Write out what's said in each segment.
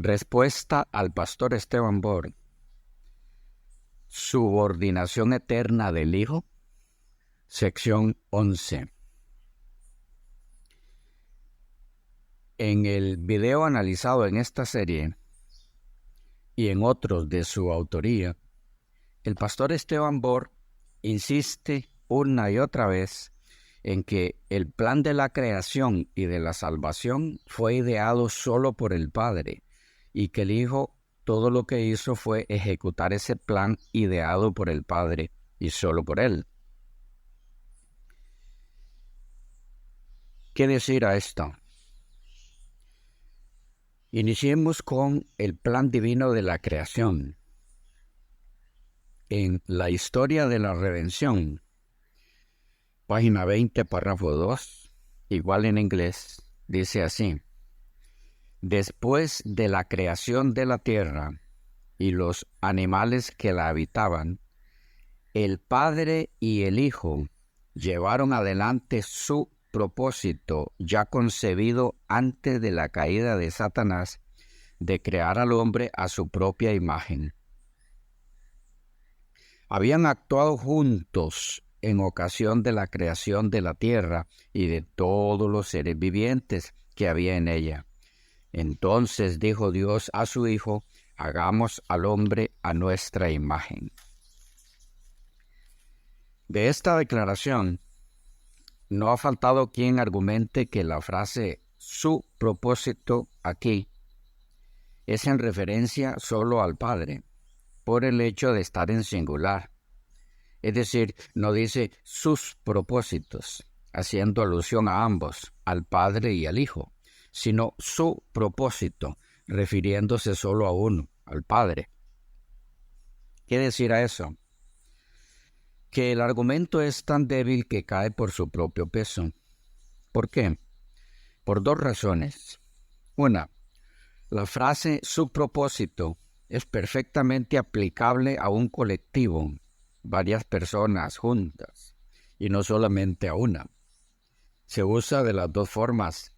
Respuesta al pastor Esteban Bor. Subordinación eterna del Hijo. Sección 11. En el video analizado en esta serie y en otros de su autoría, el pastor Esteban Bor insiste una y otra vez en que el plan de la creación y de la salvación fue ideado solo por el Padre y que el Hijo todo lo que hizo fue ejecutar ese plan ideado por el Padre y solo por Él. ¿Qué decir a esto? Iniciemos con el plan divino de la creación. En la historia de la redención, página 20, párrafo 2, igual en inglés, dice así: después de la creación de la tierra y los animales que la habitaban, el Padre y el Hijo llevaron adelante su propósito ya concebido antes de la caída de Satanás de crear al hombre a su propia imagen. Habían actuado juntos en ocasión de la creación de la tierra y de todos los seres vivientes que había en ella. Entonces dijo Dios a su Hijo: hagamos al hombre a nuestra imagen. De esta declaración, no ha faltado quien argumente que la frase su propósito aquí es en referencia solo al Padre, por el hecho de estar en singular. Es decir, no dice sus propósitos, haciendo alusión a ambos, al Padre y al Hijo, sino su propósito, refiriéndose solo a uno, al Padre. ¿Qué decir a eso? Que el argumento es tan débil que cae por su propio peso. ¿Por qué? Por dos razones. Una, la frase su propósito es perfectamente aplicable a un colectivo, varias personas juntas, y no solamente a una. Se usa de las dos formas,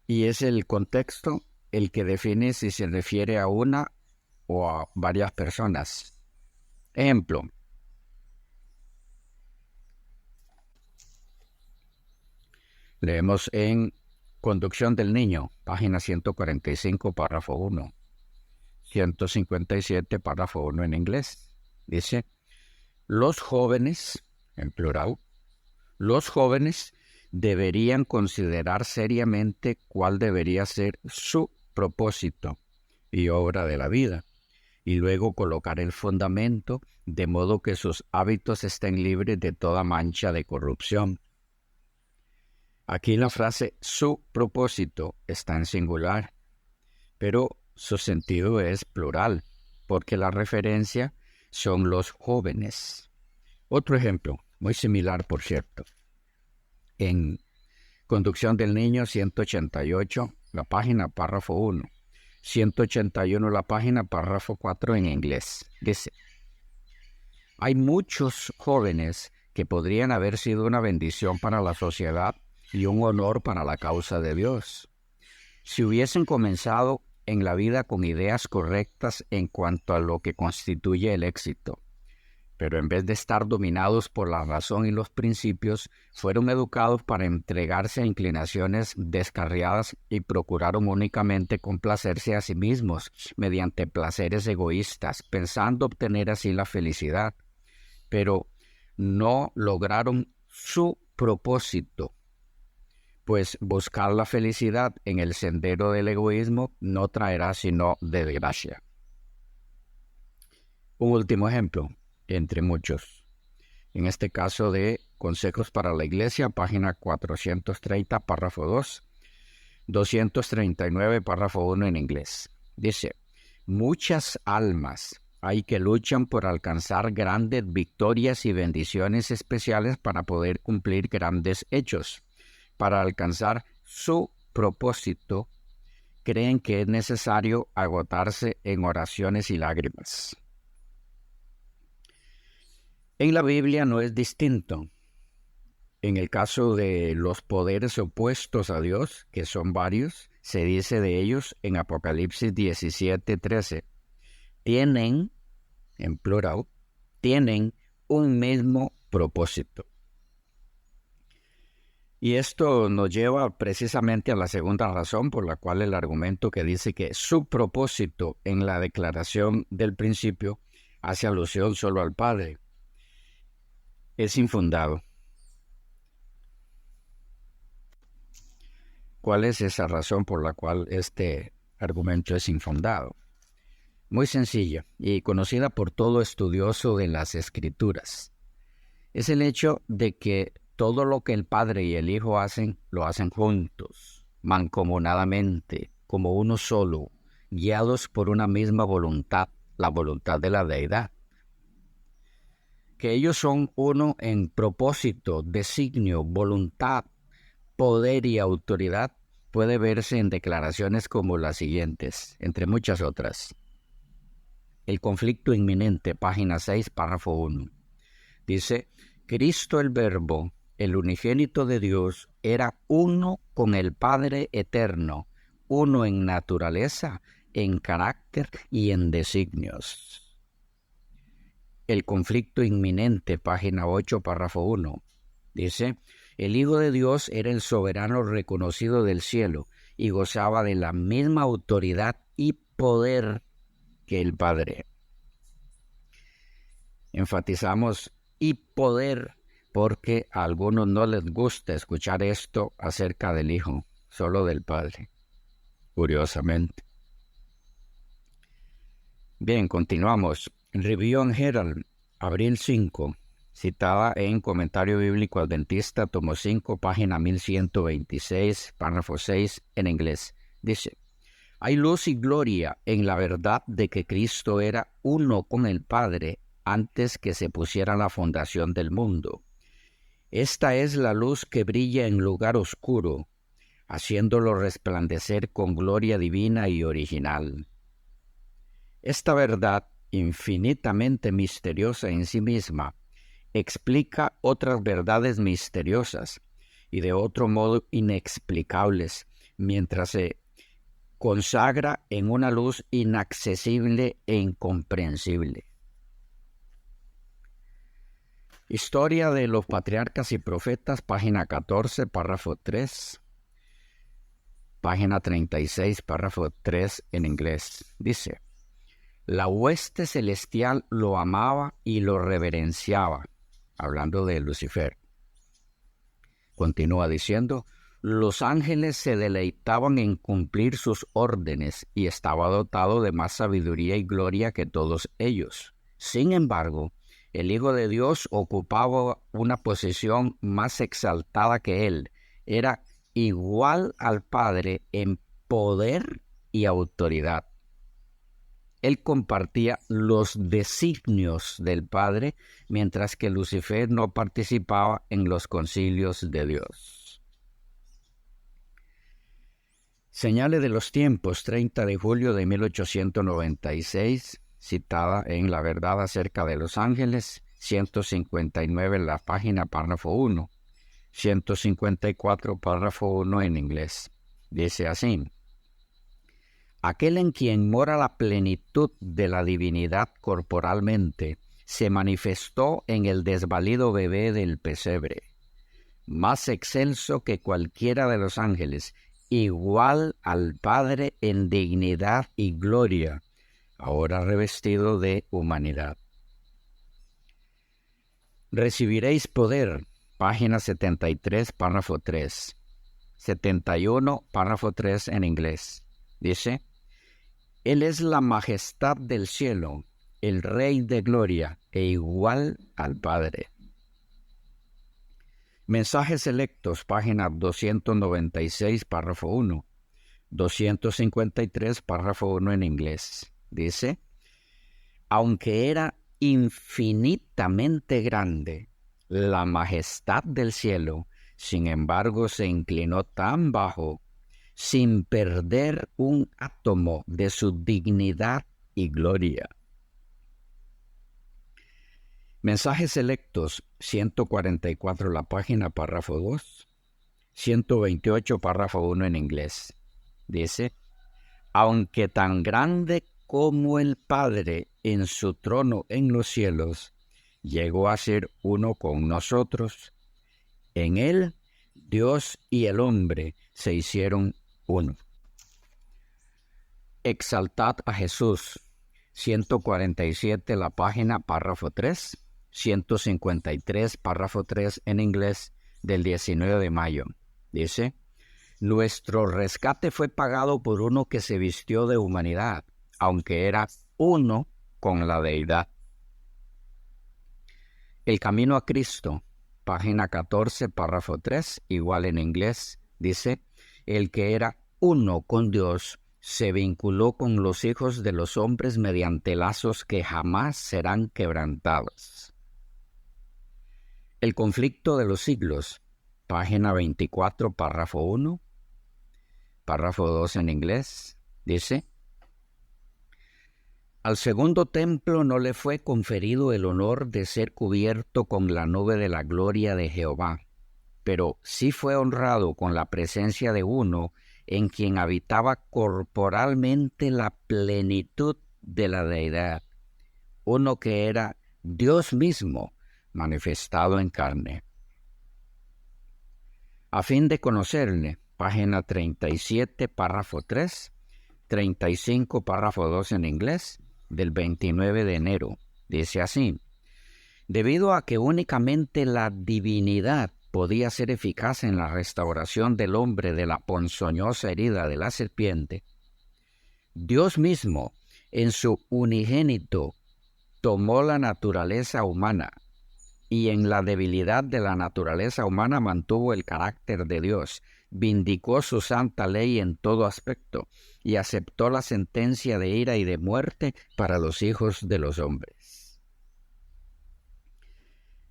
y es el contexto el que define si se refiere a una o a varias personas. Ejemplo: leemos en Conducción del Niño, página 145, párrafo 1, 157, párrafo 1 en inglés. Dice: los jóvenes, en plural, los jóvenes deberían considerar seriamente cuál debería ser su propósito y obra de la vida, y luego colocar el fundamento de modo que sus hábitos estén libres de toda mancha de corrupción. Aquí la frase su propósito está en singular, pero su sentido es plural, porque la referencia son los jóvenes. Otro ejemplo, muy similar por cierto, en Conducción del Niño 188, la página párrafo 1, 181 la página párrafo 4 en inglés. Dice: hay muchos jóvenes que podrían haber sido una bendición para la sociedad y un honor para la causa de Dios, si hubiesen comenzado en la vida con ideas correctas en cuanto a lo que constituye el éxito. Pero en vez de estar dominados por la razón y los principios, fueron educados para entregarse a inclinaciones descarriadas y procuraron únicamente complacerse a sí mismos mediante placeres egoístas, pensando obtener así la felicidad. Pero no lograron su propósito, pues buscar la felicidad en el sendero del egoísmo no traerá sino desgracia. Un último ejemplo, entre muchos, en este caso de Consejos para la Iglesia, página 430, párrafo 2, 239, párrafo 1 en inglés. Dice: muchas almas hay que luchan por alcanzar grandes victorias y bendiciones especiales para poder cumplir grandes hechos. Para alcanzar su propósito, creen que es necesario agotarse en oraciones y lágrimas. En la Biblia no es distinto. En el caso de los poderes opuestos a Dios, que son varios, se dice de ellos en Apocalipsis 17:13, tienen, en plural, tienen un mismo propósito. Y esto nos lleva precisamente a la segunda razón por la cual el argumento que dice que su propósito en la declaración del principio hace alusión solo al Padre es infundado. ¿Cuál es esa razón por la cual este argumento es infundado? Muy sencilla y conocida por todo estudioso de las Escrituras. Es el hecho de que todo lo que el Padre y el Hijo hacen, lo hacen juntos, mancomunadamente, como uno solo, guiados por una misma voluntad, la voluntad de la deidad. Que ellos son uno en propósito, designio, voluntad, poder y autoridad puede verse en declaraciones como las siguientes, entre muchas otras. El conflicto inminente, página 6, párrafo 1. Dice, Cristo el Verbo, el unigénito de Dios, era uno con el Padre eterno, uno en naturaleza, en carácter y en designios. El conflicto inminente, página 8, párrafo 1. Dice, el Hijo de Dios era el soberano reconocido del cielo y gozaba de la misma autoridad y poder que el Padre. Enfatizamos y poder porque a algunos no les gusta escuchar esto acerca del Hijo, solo del Padre, curiosamente. Bien, continuamos. Review and Herald, abril 5, citada en Comentario Bíblico Adventista, tomo 5, página 1126, párrafo 6, en inglés. Dice, hay luz y gloria en la verdad de que Cristo era uno con el Padre antes que se pusiera la fundación del mundo. Esta es la luz que brilla en lugar oscuro, haciéndolo resplandecer con gloria divina y original. Esta verdad, infinitamente misteriosa en sí misma, explica otras verdades misteriosas y de otro modo inexplicables, mientras se consagra en una luz inaccesible e incomprensible. Historia de los Patriarcas y Profetas, página 14, párrafo 3, página 36, párrafo 3 en inglés. Dice, la hueste celestial lo amaba y lo reverenciaba, hablando de Lucifer. Continúa diciendo, los ángeles se deleitaban en cumplir sus órdenes y estaba dotado de más sabiduría y gloria que todos ellos. Sin embargo, el Hijo de Dios ocupaba una posición más exaltada que él. Era igual al Padre en poder y autoridad. Él compartía los designios del Padre, mientras que Lucifer no participaba en los concilios de Dios. Señales de los tiempos, 30 de julio de 1896, citada en La Verdad acerca de los ángeles, 159 en la página, párrafo 1, 154, párrafo 1 en inglés. Dice así, aquel en quien mora la plenitud de la divinidad corporalmente, se manifestó en el desvalido bebé del pesebre, más excelso que cualquiera de los ángeles, igual al Padre en dignidad y gloria, ahora revestido de humanidad. Recibiréis poder, página 73, párrafo 3, 71, párrafo 3 en inglés. Dice, Él es la majestad del cielo, el Rey de gloria, e igual al Padre. Mensajes selectos, página 296, párrafo 1, 253, párrafo 1 en inglés. Dice, aunque era infinitamente grande, la majestad del cielo, sin embargo, se inclinó tan bajo, sin perder un átomo de su dignidad y gloria. Mensajes selectos, 144 la página, párrafo 2, 128 párrafo 1 en inglés. Dice: aunque tan grande como el Padre en su trono en los cielos, llegó a ser uno con nosotros. En él, Dios y el hombre se hicieron uno. Exaltad a Jesús, 147 la página, párrafo 3, 153 párrafo 3 en inglés, del 19 de mayo. Dice: nuestro rescate fue pagado por uno que se vistió de humanidad, aunque era uno con la deidad. El camino a Cristo, página 14, párrafo 3, igual en inglés, dice: el que era uno con Dios se vinculó con los hijos de los hombres mediante lazos que jamás serán quebrantados. El conflicto de los siglos, página 24, párrafo 1, párrafo 2 en inglés, dice: al segundo templo no le fue conferido el honor de ser cubierto con la nube de la gloria de Jehová, pero sí fue honrado con la presencia de uno en quien habitaba corporalmente la plenitud de la deidad, uno que era Dios mismo manifestado en carne. A fin de conocerle, página 37, párrafo 3, 35, párrafo 2 en inglés, del 29 de enero. Dice así: debido a que únicamente la divinidad podía ser eficaz en la restauración del hombre de la ponzoñosa herida de la serpiente, Dios mismo, en su unigénito, tomó la naturaleza humana y en la debilidad de la naturaleza humana mantuvo el carácter de Dios, vindicó su santa ley en todo aspecto y aceptó la sentencia de ira y de muerte para los hijos de los hombres.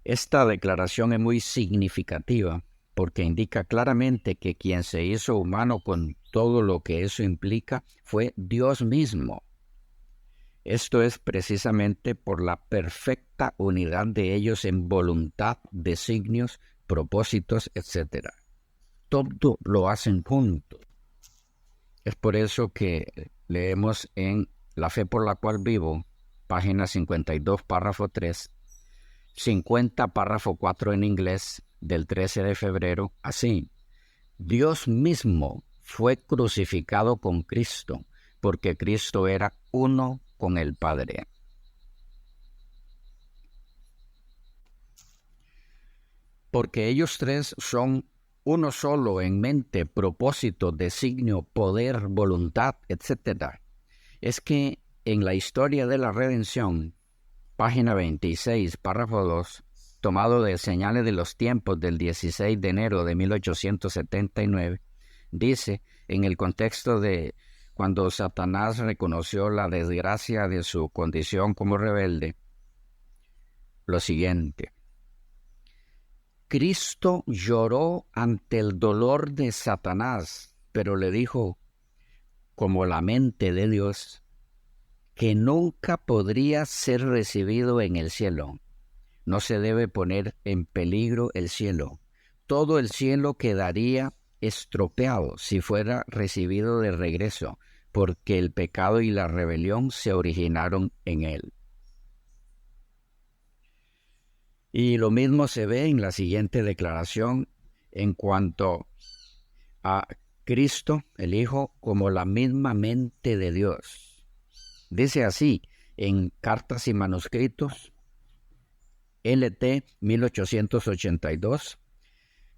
Esta declaración es muy significativa porque indica claramente que quien se hizo humano con todo lo que eso implica fue Dios mismo. Esto es precisamente por la perfecta unidad de ellos en voluntad, designios, propósitos, etc. Todo lo hacen juntos. Es por eso que leemos en La fe por la cual vivo, página 52, párrafo 3, 50, párrafo 4 en inglés, del 13 de febrero, así: Dios mismo fue crucificado con Cristo, porque Cristo era uno con el Padre. Porque ellos tres son uno solo en mente, propósito, designio, poder, voluntad, etc. Es que en la historia de la redención, página 26, párrafo 2, tomado de Señales de los Tiempos del 16 de enero de 1879, dice, en el contexto de cuando Satanás reconoció la desgracia de su condición como rebelde, lo siguiente: Cristo lloró ante el dolor de Satanás, pero le dijo, como la mente de Dios, que nunca podría ser recibido en el cielo. No se debe poner en peligro el cielo. Todo el cielo quedaría estropeado si fuera recibido de regreso, porque el pecado y la rebelión se originaron en él. Y lo mismo se ve en la siguiente declaración en cuanto a Cristo, el Hijo, como la misma mente de Dios. Dice así en Cartas y Manuscritos, LT 1882,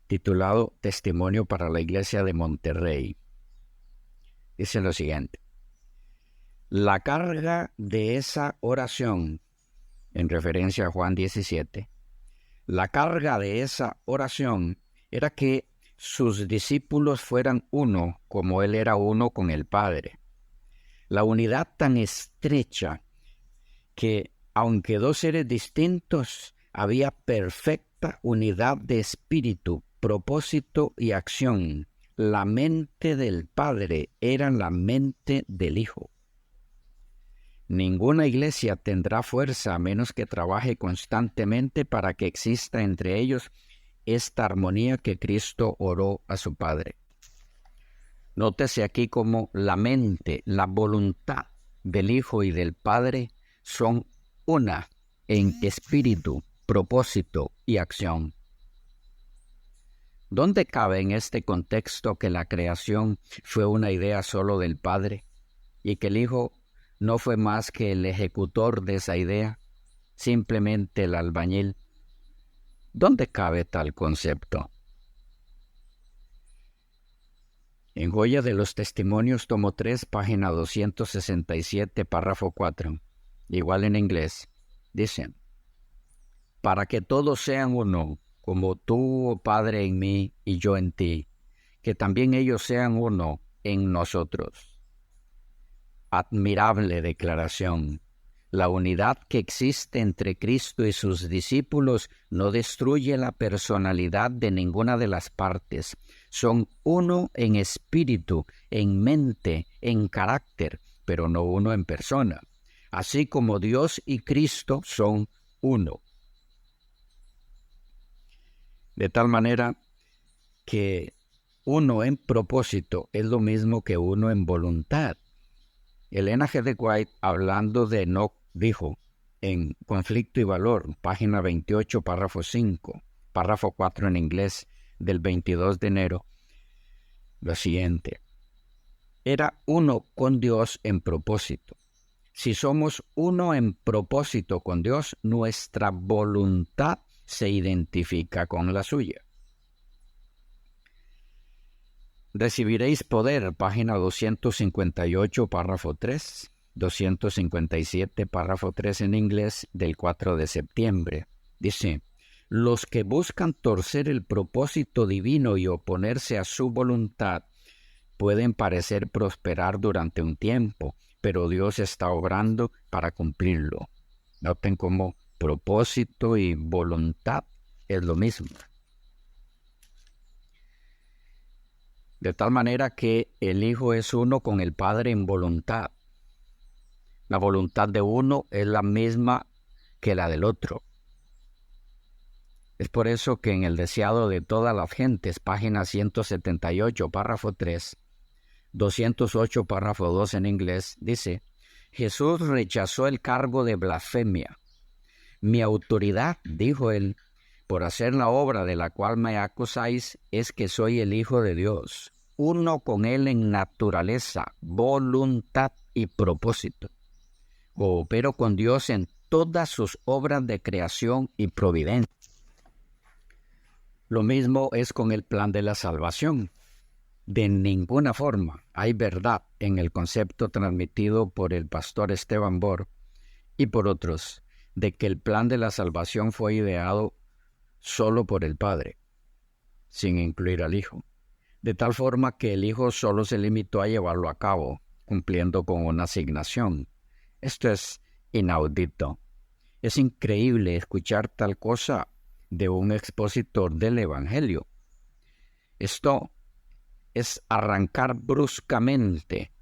titulado Testimonio para la Iglesia de Monterrey. Dice lo siguiente: la carga de esa oración, en referencia a Juan 17, la carga de esa oración era que sus discípulos fueran uno como él era uno con el Padre. La unidad tan estrecha que, aunque dos seres distintos, había perfecta unidad de espíritu, propósito y acción. La mente del Padre era la mente del Hijo. Ninguna iglesia tendrá fuerza a menos que trabaje constantemente para que exista entre ellos esta armonía que Cristo oró a su Padre. Nótese aquí cómo la mente, la voluntad del Hijo y del Padre son una en espíritu, propósito y acción. ¿Dónde cabe en este contexto que la creación fue una idea solo del Padre y que el Hijo no fue más que el ejecutor de esa idea, simplemente el albañil? ¿Dónde cabe tal concepto? En Joya de los Testimonios, tomo 3, página 267, párrafo 4, igual en inglés, dicen: para que todos sean uno, como tú, oh Padre, en mí y yo en ti, que también ellos sean uno en nosotros. Admirable declaración. La unidad que existe entre Cristo y sus discípulos no destruye la personalidad de ninguna de las partes. Son uno en espíritu, en mente, en carácter, pero no uno en persona. Así como Dios y Cristo son uno. De tal manera que uno en propósito es lo mismo que uno en voluntad. Elena G. de White, hablando de Enoch, dijo en Conflicto y Valor, página 28, párrafo 5, párrafo 4 en inglés, del 22 de enero, lo siguiente: era uno con Dios en propósito. Si somos uno en propósito con Dios, nuestra voluntad se identifica con la suya. Recibiréis poder, página 258, párrafo 3, 257, párrafo 3 en inglés, del 4 de septiembre. Dice: los que buscan torcer el propósito divino y oponerse a su voluntad pueden parecer prosperar durante un tiempo, pero Dios está obrando para cumplirlo. Noten cómo propósito y voluntad es lo mismo. De tal manera que el Hijo es uno con el Padre en voluntad. La voluntad de uno es la misma que la del otro. Es por eso que en el deseado de todas las gentes, página 178, párrafo 3, 208, párrafo 2 en inglés, dice: Jesús rechazó el cargo de blasfemia. Mi autoridad, dijo él, por hacer la obra de la cual me acusáis, es que soy el Hijo de Dios, uno con Él en naturaleza, voluntad y propósito. Coopero con Dios en todas sus obras de creación y providencia. Lo mismo es con el plan de la salvación. De ninguna forma hay verdad en el concepto transmitido por el pastor Esteban Bor y por otros de que el plan de la salvación fue ideado solo por el Padre, sin incluir al Hijo, de tal forma que el Hijo solo se limitó a llevarlo a cabo, cumpliendo con una asignación. Esto es inaudito. Es increíble escuchar tal cosa de un expositor del Evangelio. Esto es arrancar bruscamente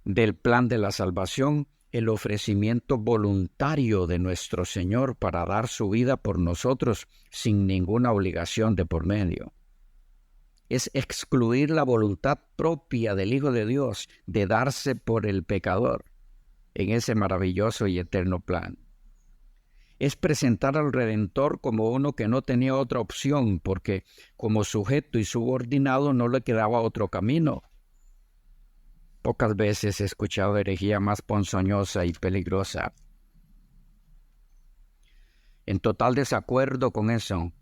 del plan de la salvación el ofrecimiento voluntario de nuestro Señor para dar su vida por nosotros sin ninguna obligación de por medio. Es excluir la voluntad propia del Hijo de Dios de darse por el pecador en ese maravilloso y eterno plan. Es presentar al Redentor como uno que no tenía otra opción, porque como sujeto y subordinado no le quedaba otro camino. Pocas veces he escuchado herejía más ponzoñosa y peligrosa. En total desacuerdo con eso,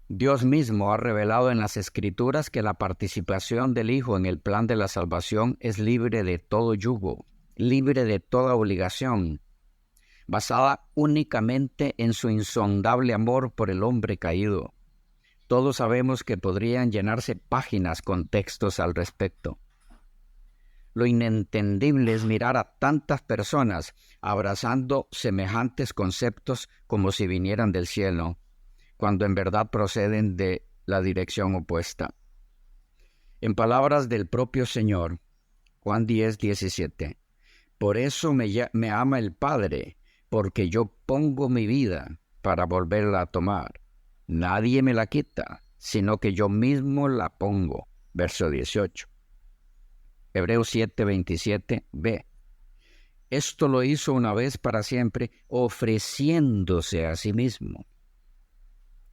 Dios mismo ha revelado en las Escrituras que la participación del Hijo en el plan de la salvación es libre de todo yugo, libre de toda obligación, basada únicamente en su insondable amor por el hombre caído. Todos sabemos que podrían llenarse páginas con textos al respecto. Lo inentendible es mirar a tantas personas abrazando semejantes conceptos como si vinieran del cielo, cuando en verdad proceden de la dirección opuesta. En palabras del propio Señor, Juan 10:17, Por eso me ama el Padre, porque yo pongo mi vida para volverla a tomar. Nadie me la quita, sino que yo mismo la pongo. Verso 18. Hebreos 7:27b. Esto lo hizo una vez para siempre, ofreciéndose a sí mismo.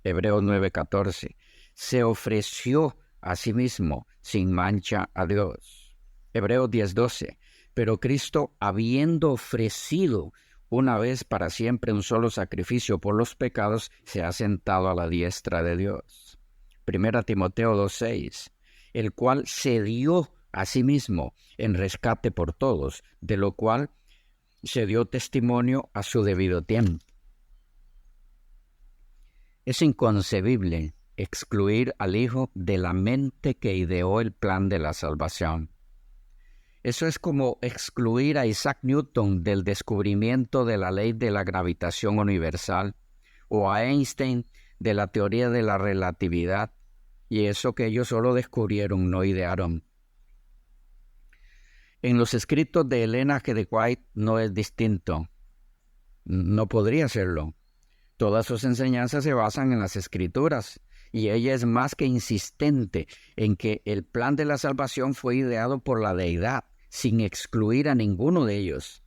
Hebreos 9:14. Se ofreció a sí mismo sin mancha a Dios. Hebreos 10:12. Pero Cristo, habiendo ofrecido una vez para siempre un solo sacrificio por los pecados, se ha sentado a la diestra de Dios. Primera Timoteo 2:6. El cual se dio a sí mismo en rescate por todos, de lo cual se dio testimonio a su debido tiempo. Es inconcebible excluir al Hijo de la mente que ideó el plan de la salvación. Eso es como excluir a Isaac Newton del descubrimiento de la ley de la gravitación universal o a Einstein de la teoría de la relatividad, y eso que ellos solo descubrieron, no idearon. En los escritos de Elena G. de White no es distinto. No podría serlo. Todas sus enseñanzas se basan en las Escrituras, y ella es más que insistente en que el plan de la salvación fue ideado por la deidad, sin excluir a ninguno de ellos,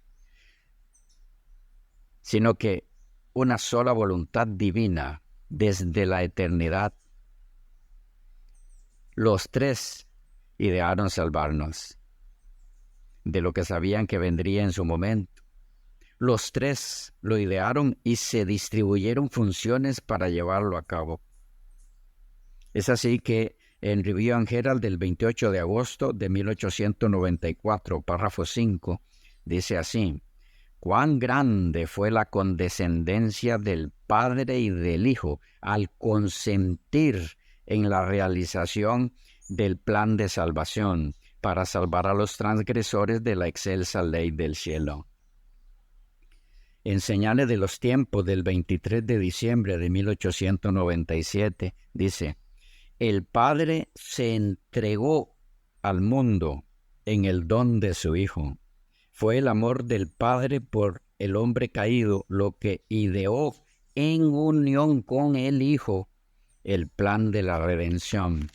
sino que una sola voluntad divina desde la eternidad. Los tres idearon salvarnos de lo que sabían que vendría en su momento. Los tres lo idearon y se distribuyeron funciones para llevarlo a cabo. Es así que en Review and Herald del 28 de agosto de 1894, párrafo 5, dice así: «Cuán grande fue la condescendencia del Padre y del Hijo al consentir en la realización del plan de salvación para salvar a los transgresores de la excelsa ley del cielo». En Señales de los Tiempos del 23 de diciembre de 1897, dice: «El Padre se entregó al mundo en el don de su Hijo. Fue el amor del Padre por el hombre caído lo que ideó en unión con el Hijo el plan de la redención».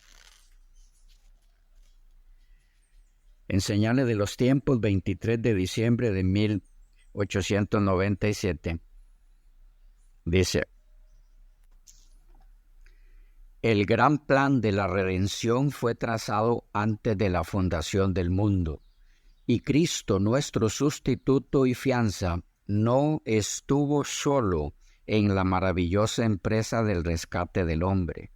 En Señales de los Tiempos, 23 de diciembre de 1897, dice: «El gran plan de la redención fue trazado antes de la fundación del mundo, y Cristo, nuestro sustituto y fianza, no estuvo solo en la maravillosa empresa del rescate del hombre.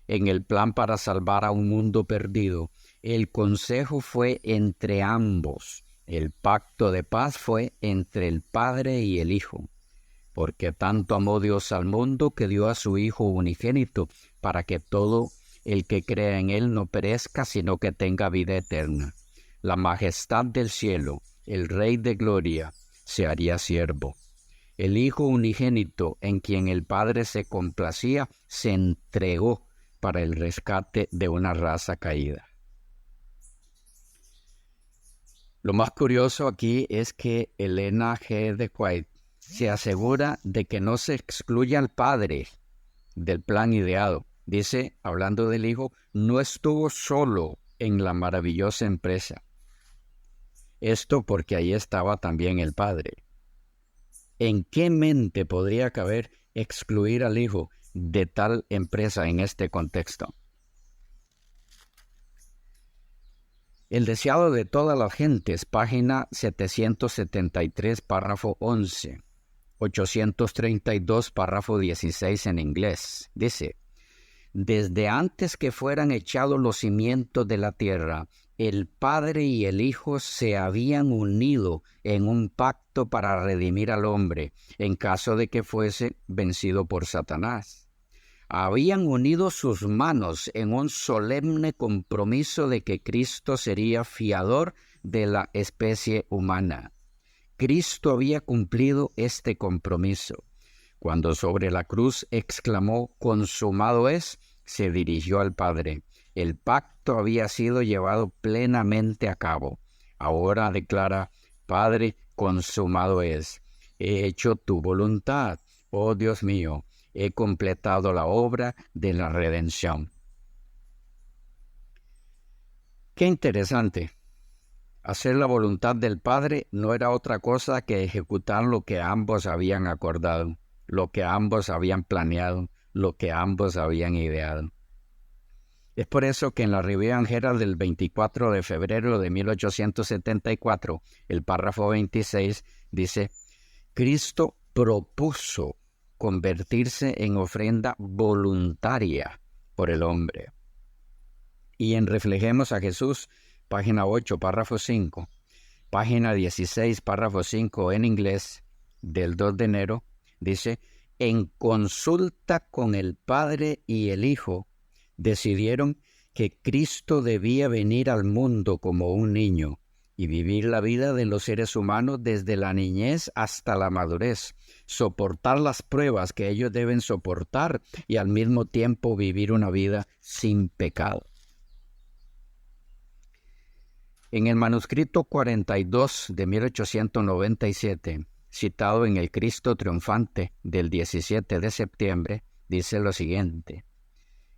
En el plan para salvar a un mundo perdido, el consejo fue entre ambos. El pacto de paz fue entre el Padre y el Hijo. Porque tanto amó Dios al mundo que dio a su Hijo unigénito, para que todo el que crea en Él no perezca, sino que tenga vida eterna. La majestad del cielo, el Rey de gloria, se haría siervo. El Hijo unigénito, en quien el Padre se complacía, se entregó para el rescate de una raza caída». Lo más curioso aquí es que Elena G. de White se asegura de que no se excluye al Padre del plan ideado. Dice, hablando del Hijo, no estuvo solo en la maravillosa empresa. Esto porque ahí estaba también el Padre. ¿En qué mente podría caber excluir al Hijo de tal empresa en este contexto? El deseado de todas las gentes, página 773, párrafo 11, 832, párrafo 16 en inglés, dice: «Desde antes que fueran echados los cimientos de la tierra, el Padre y el Hijo se habían unido en un pacto para redimir al hombre en caso de que fuese vencido por Satanás. Habían unido sus manos en un solemne compromiso de que Cristo sería fiador de la especie humana. Cristo había cumplido este compromiso. Cuando sobre la cruz exclamó: «Consumado es», se dirigió al Padre. El pacto había sido llevado plenamente a cabo. Ahora declara: Padre, consumado es. He hecho tu voluntad, oh Dios mío, he completado la obra de la redención. Qué interesante. Hacer la voluntad del Padre no era otra cosa que ejecutar lo que ambos habían acordado, lo que ambos habían planeado, lo que ambos habían ideado. Es por eso que en la Review Herald del 24 de febrero de 1874, el párrafo 26 dice: Cristo propuso convertirse en ofrenda voluntaria por el hombre. Y en Reflejemos a Jesús, página 8, párrafo 5, página 16, párrafo 5 en inglés, del 2 de enero, dice: en consulta con el Padre y el Hijo, decidieron que Cristo debía venir al mundo como un niño y vivir la vida de los seres humanos desde la niñez hasta la madurez, soportar las pruebas que ellos deben soportar y al mismo tiempo vivir una vida sin pecado. En el manuscrito 42 de 1897, citado en el Cristo Triunfante del 17 de septiembre, dice lo siguiente: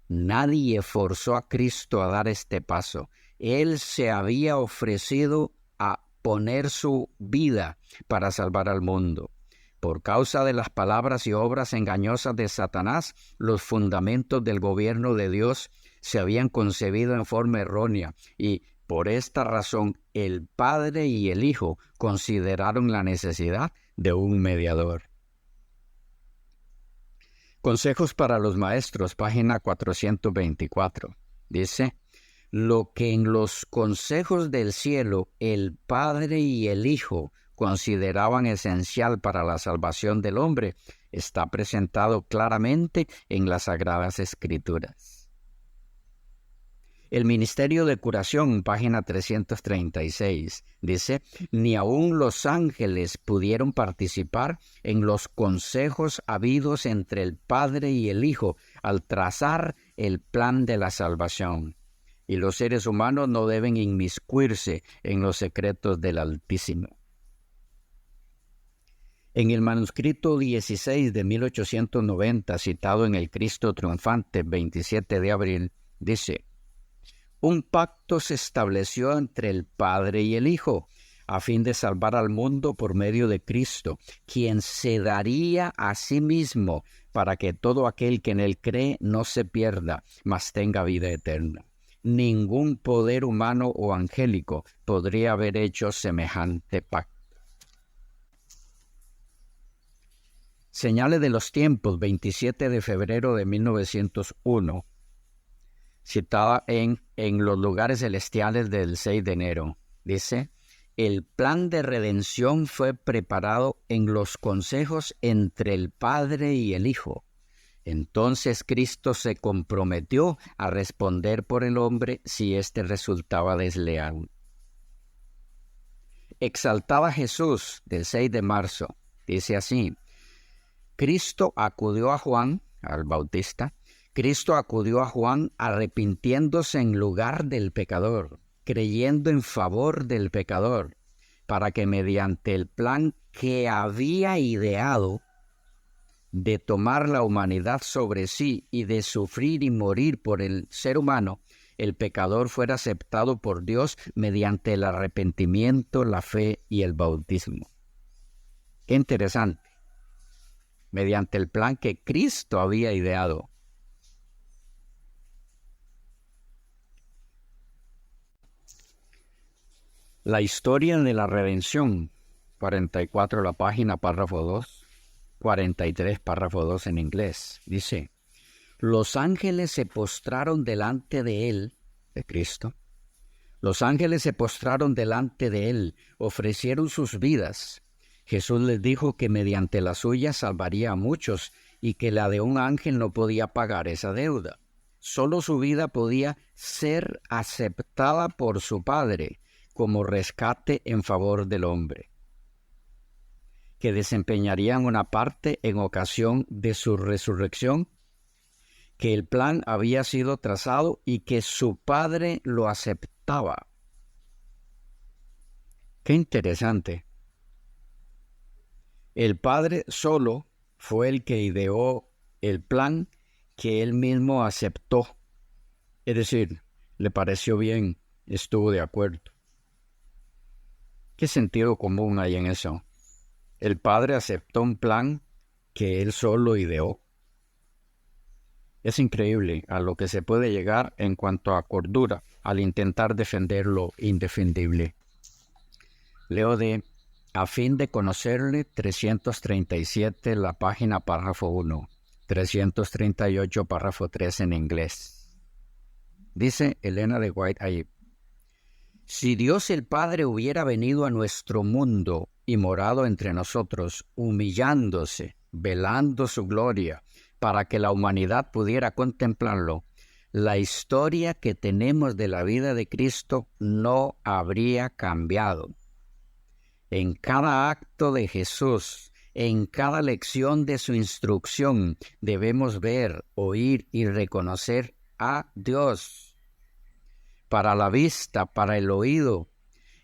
nadie forzó a Cristo a dar este paso. Él se había ofrecido a poner su vida para salvar al mundo. Por causa de las palabras y obras engañosas de Satanás, los fundamentos del gobierno de Dios se habían concebido en forma errónea y, por esta razón, el Padre y el Hijo consideraron la necesidad de un mediador. Consejos para los maestros, página 424. Dice: lo que en los consejos del cielo el Padre y el Hijo consideraban esencial para la salvación del hombre está presentado claramente en las Sagradas Escrituras. El Ministerio de Curación, página 336, dice: ni aun los ángeles pudieron participar en los consejos habidos entre el Padre y el Hijo al trazar el plan de la salvación. Y los seres humanos no deben inmiscuirse en los secretos del Altísimo. En el manuscrito 16 de 1890, citado en el Cristo Triunfante, 27 de abril, dice: un pacto se estableció entre el Padre y el Hijo, a fin de salvar al mundo por medio de Cristo, quien se daría a sí mismo para que todo aquel que en él cree no se pierda, mas tenga vida eterna. Ningún poder humano o angélico podría haber hecho semejante pacto. Señales de los tiempos, 27 de febrero de 1901. Citada en los lugares celestiales del 6 de enero. Dice: el plan de redención fue preparado en los consejos entre el Padre y el Hijo. Entonces Cristo se comprometió a responder por el hombre si éste resultaba desleal. Exaltaba Jesús, del 6 de marzo. Dice así: Cristo acudió a Juan, al Bautista. Cristo acudió a Juan arrepintiéndose en lugar del pecador, creyendo en favor del pecador, para que mediante el plan que había ideado de tomar la humanidad sobre sí y de sufrir y morir por el ser humano, el pecador fuera aceptado por Dios mediante el arrepentimiento, la fe y el bautismo. Qué interesante. Mediante el plan que Cristo había ideado. La historia de la redención, 44 la página, párrafo 2, 43 párrafo 2 en inglés, dice: los ángeles se postraron delante de él, de Cristo. Los ángeles se postraron delante de él, ofrecieron sus vidas. Jesús les dijo que mediante la suya salvaría a muchos y que la de un ángel no podía pagar esa deuda. Solo su vida podía ser aceptada por su Padre como rescate en favor del hombre, que desempeñarían una parte en ocasión de su resurrección, que el plan había sido trazado y que su Padre lo aceptaba. Qué interesante. El Padre solo fue el que ideó el plan que él mismo aceptó. Es decir, le pareció bien, estuvo de acuerdo. ¿Qué sentido común hay en eso? El Padre aceptó un plan que él solo ideó. Es increíble a lo que se puede llegar en cuanto a cordura al intentar defender lo indefendible. Leo de A fin de conocerle, 337, la página párrafo 1, 338, párrafo 3 en inglés. Dice Elena de White ahí: si Dios el Padre hubiera venido a nuestro mundo y morado entre nosotros, humillándose, velando su gloria, para que la humanidad pudiera contemplarlo, la historia que tenemos de la vida de Cristo no habría cambiado. En cada acto de Jesús, en cada lección de su instrucción, debemos ver, oír y reconocer a Dios. Para la vista, para el oído,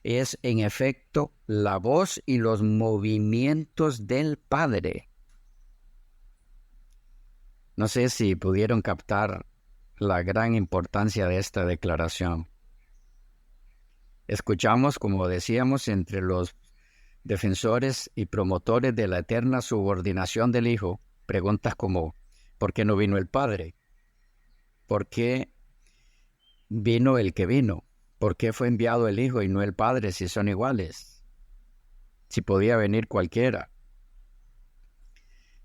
es en efecto la voz y los movimientos del Padre. No sé si pudieron captar la gran importancia de esta declaración. Escuchamos, como decíamos, entre los defensores y promotores de la eterna subordinación del Hijo, preguntas como: ¿por qué no vino el Padre? ¿Por qué vino el que vino? ¿Por qué fue enviado el Hijo y no el Padre si son iguales? Si podía venir cualquiera.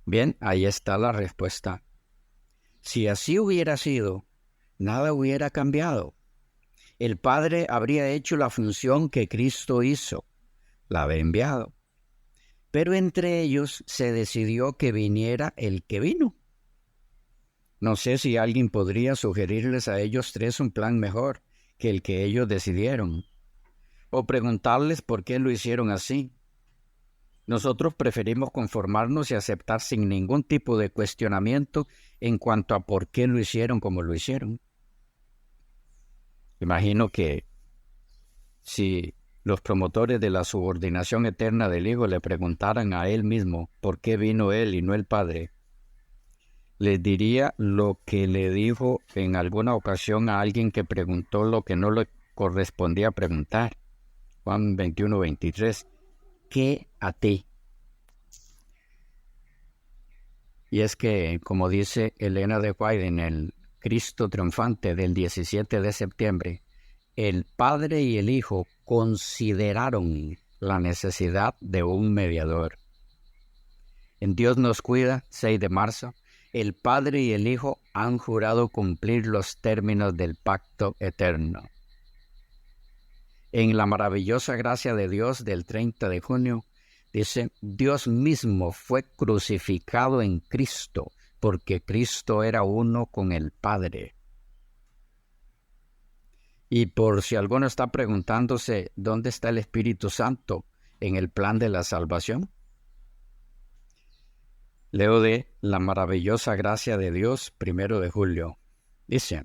Bien, ahí está la respuesta. Si así hubiera sido, nada hubiera cambiado. El Padre habría hecho la función que Cristo hizo, la había enviado. Pero entre ellos se decidió que viniera el que vino. No sé si alguien podría sugerirles a ellos tres un plan mejor que el que ellos decidieron, o preguntarles por qué lo hicieron así. Nosotros preferimos conformarnos y aceptar sin ningún tipo de cuestionamiento en cuanto a por qué lo hicieron como lo hicieron. Imagino que si los promotores de la subordinación eterna del Hijo le preguntaran a él mismo por qué vino él y no el Padre, les diría lo que le dijo en alguna ocasión a alguien que preguntó lo que no le correspondía preguntar. Juan 21:23. ¿Qué a ti? Y es que, como dice Elena de White en el Cristo Triunfante del 17 de septiembre, el Padre y el Hijo consideraron la necesidad de un mediador. En Dios nos cuida, 6 de marzo, el Padre y el Hijo han jurado cumplir los términos del pacto eterno. En la maravillosa gracia de Dios del 30 de junio, dice: Dios mismo fue crucificado en Cristo, porque Cristo era uno con el Padre. Y por si alguno está preguntándose dónde está el Espíritu Santo en el plan de la salvación, leo de la maravillosa gracia de Dios, 1 de julio. Dice: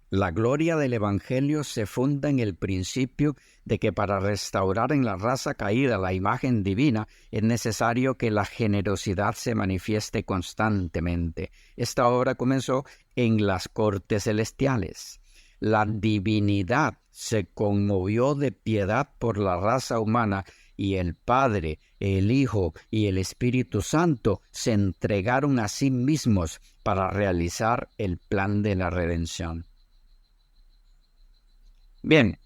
la gloria del Evangelio se funda en el principio de que para restaurar en la raza caída la imagen divina es necesario que la generosidad se manifieste constantemente. Esta obra comenzó en las cortes celestiales. La divinidad se conmovió de piedad por la raza humana y el Padre, el Hijo y el Espíritu Santo se entregaron a sí mismos para realizar el plan de la redención. Bien,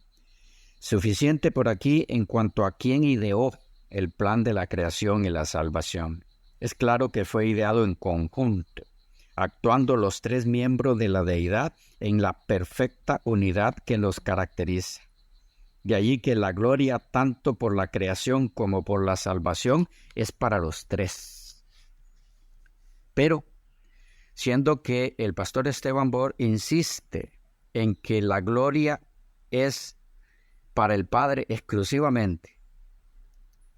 suficiente por aquí en cuanto a quién ideó el plan de la creación y la salvación. Es claro que fue ideado en conjunto, actuando los tres miembros de la deidad en la perfecta unidad que los caracteriza. De allí que la gloria tanto por la creación como por la salvación es para los tres. Pero, siendo que el pastor Esteban Bor insiste en que la gloria es para el Padre exclusivamente,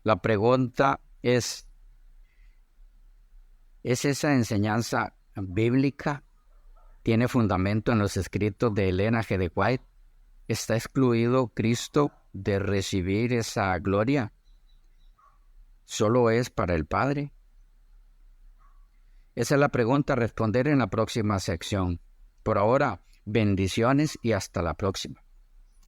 la pregunta ¿es esa enseñanza bíblica? ¿Tiene fundamento en los escritos de Elena G. de White? ¿Está excluido Cristo de recibir esa gloria solo es para el Padre? Esa es la pregunta a responder en la próxima sección. Por ahora, bendiciones y hasta la próxima.